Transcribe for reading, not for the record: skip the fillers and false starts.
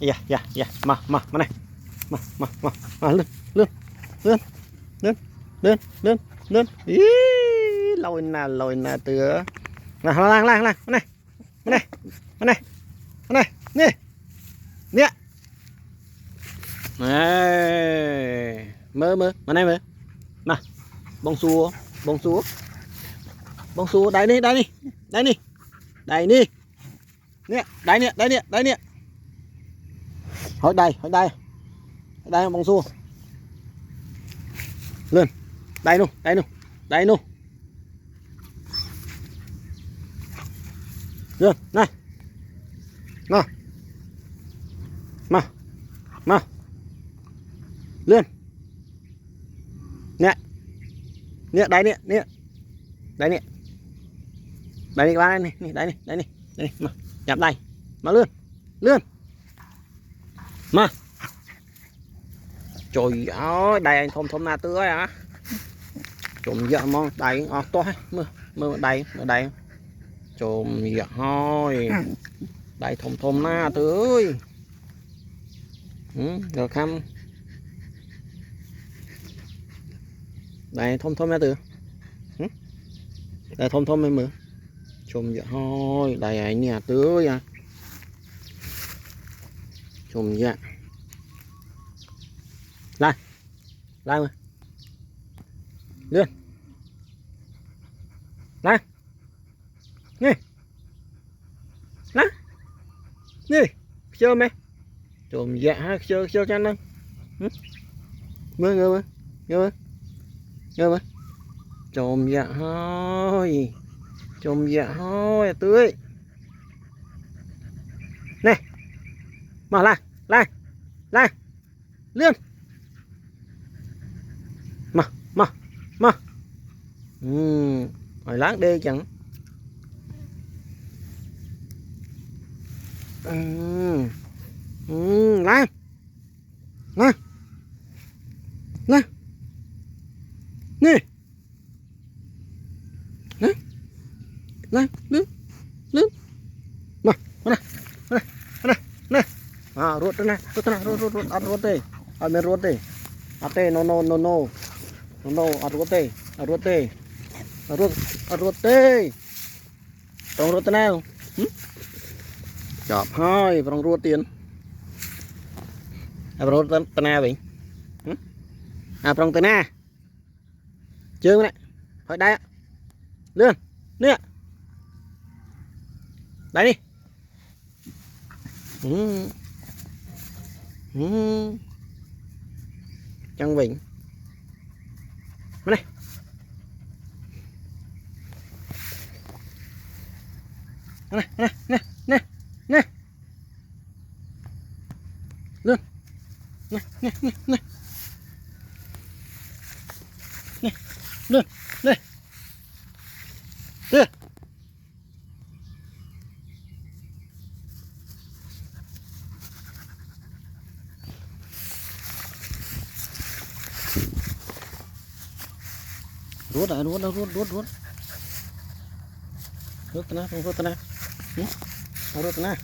dạ dạ dạ mà này mà lên lên lên lên lên lên lên ý lôi nè tựa nào lang này nè nè này mơ mà này mơ mà bông xua đây đi nè hỏi đây bông xua lên đây luôn lên này mà lên nè đây các bạn này đây mà chạm đây mà lươn mà trời ơi đây anh thôm na tươi á trộm vợ mong đầy to mưa đầy trộm vợ thôi đầy thôm na tươi được không đây thôm na tươi đây thôm em mưa trộm vợ thôi đầy anh nhà tươi à trộm vợ lại mà lên này nè chơi mày trộm dạ chơi cho anh ngơ trộm dạ thôi tươi nè mà lại lên mà hỏi láng đê chẳng lại nè lướt mà nè à ruột đây này ruột ăn ruột đây ăn men ruột đây ate no ruột đây trong ruột nào chọp hơi trong ruột tiền ruột tên nào vậy trong tên na chưa này hỏi đây lươn nè đây đi chân vịnh này luôn luôn đây ruột ruột